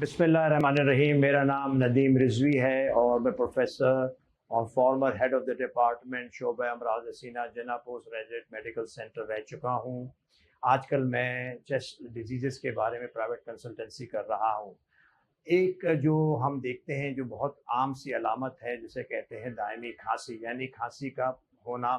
बिस्मिल्लाहिर्रहमानिर्रहीम। मेरा नाम नदीम रिजवी है और मैं प्रोफेसर और former head of the department Shoba अमराज सीना जना पोस्ट ग्रेजुएट मेडिकल सेंटर रह चुका हूँ। आजकल मैं चेस्ट डिजीज़ के बारे में प्राइवेट कंसल्टेंसी कर रहा हूँ। एक जो हम देखते हैं जो बहुत आम सी अलामत है जिसे कहते हैं दायमी खांसी, यानी खांसी का होना,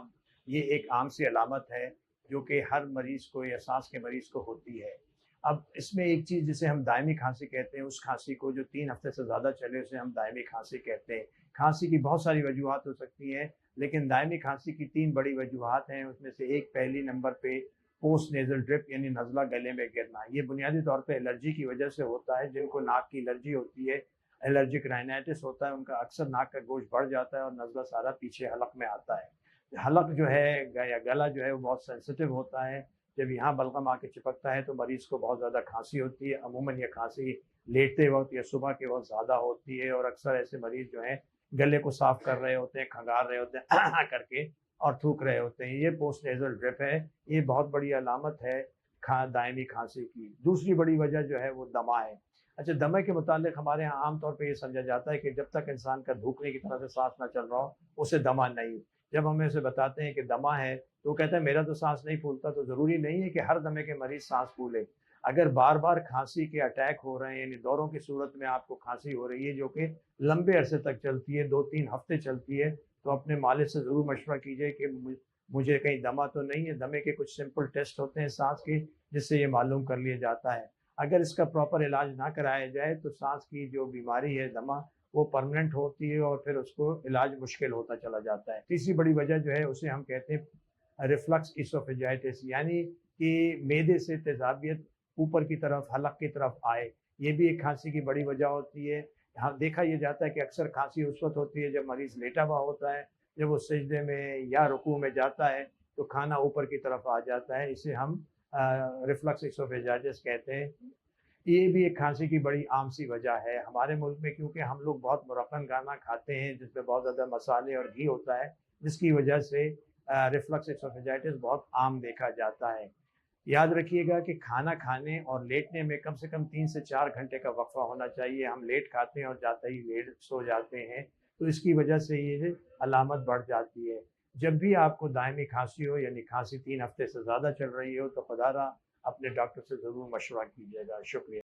ये एक आम सी अलामत है जो कि हर मरीज़ को या सांस के मरीज़ को होती है। अब इसमें एक चीज़ जिसे हम दायमी खांसी कहते हैं, उस खांसी को जो 3 हफ्ते से ज़्यादा चले उसे हम दायमी खांसी कहते हैं। खांसी की बहुत सारी वजूहात हो सकती हैं, लेकिन दायमी खांसी की 3 बड़ी वजूहात हैं। उसमें से एक पहली नंबर पे पोस्ट नेज़ल ड्रिप यानी नज़ला गले में गिरना। ये बुनियादी तौर पे एलर्जी की वजह से होता है। जिनको नाक की एलर्जी होती है, एलर्जिक राइनाइटिस होता है, उनका अक्सर नाक का गोश्त बढ़ जाता है और नज़ला सारा पीछे हलक में आता है। हलक जो है या गला जो है वो बहुत सेंसिटिव होता है। जब यहाँ बलगम आके चिपकता है तो मरीज़ को बहुत ज़्यादा खांसी होती है। अमूमन ये खांसी लेटते वक्त या सुबह के वक्त ज़्यादा होती है और अक्सर ऐसे मरीज़ जो हैं गले को साफ़ कर रहे होते हैं, खंगार रहे होते हैं करके और थूक रहे होते हैं। ये पोस्ट नेज़ल ड्रिप है। ये बहुत बड़ी अलामत है दायमी खांसी की। दूसरी बड़ी वजह जो है वो दमा है। अच्छा, दमे के मुतालिक हमारे यहाँ आम तौर पे ये समझा जाता है कि जब तक इंसान का धूकने की तरह से सांस ना चल रहा हो उसे दमा नहीं। जब हम उसे बताते हैं कि दमा है तो वो कहता है मेरा तो सांस नहीं फूलता। तो ज़रूरी नहीं है कि हर दमे के मरीज़ सांस फूले। अगर बार बार खांसी के अटैक हो रहे हैं, यानी दौरों की सूरत में आपको खांसी हो रही है जो कि लंबे अरसे तक चलती है, 2-3 हफ्ते चलती है, तो अपने मालिक से ज़रूर मशवरा कीजिए कि मुझे कहीं दमा तो नहीं है। दमे के कुछ सिंपल टेस्ट होते हैं सांस के, जिससे ये मालूम कर लिया जाता है। अगर इसका प्रॉपर इलाज ना कराया जाए तो सांस की जो बीमारी है दमा, वो परमानेंट होती है और फिर उसको इलाज मुश्किल होता चला जाता है। तीसरी बड़ी वजह जो है उसे हम कहते हैं रिफ्लक्स इसोफेजाइटिस, यानी कि मैदे से तेजाबियत ऊपर की तरफ हलक की तरफ आए। ये भी एक खांसी की बड़ी वजह होती है। हाँ, देखा यह जाता है कि अक्सर खांसी उस वक्त होती है जब मरीज़ लेटा हुआ होता है। जब वो सजदे में या रुकू में जाता है तो खाना ऊपर की तरफ आ जाता है। इसे हम रिफ्लक्स इसोफेजाइटिस कहते हैं। ये भी एक खांसी की बड़ी आम सी वजह है हमारे मुल्क में, क्योंकि हम लोग बहुत मुरक्कन खाना खाते हैं जिसमें बहुत ज़्यादा मसाले और घी होता है, जिसकी वजह से रिफ्लक्स इसोफेजाइटिस बहुत आम देखा जाता है। याद रखिएगा कि खाना खाने और लेटने में कम से कम 3 से 4 घंटे का वक्फा होना चाहिए। हम लेट खाते हैं और जाते ही लेट सो जाते हैं, तो इसकी वजह से ये अलामत बढ़ जाती है। जब भी आपको दायमी खांसी हो, यानी खांसी 3 हफ्ते से ज़्यादा चल रही हो, तो खुदारा अपने डॉक्टर से ज़रूर मशवरा कीजिएगा। शुक्रिया।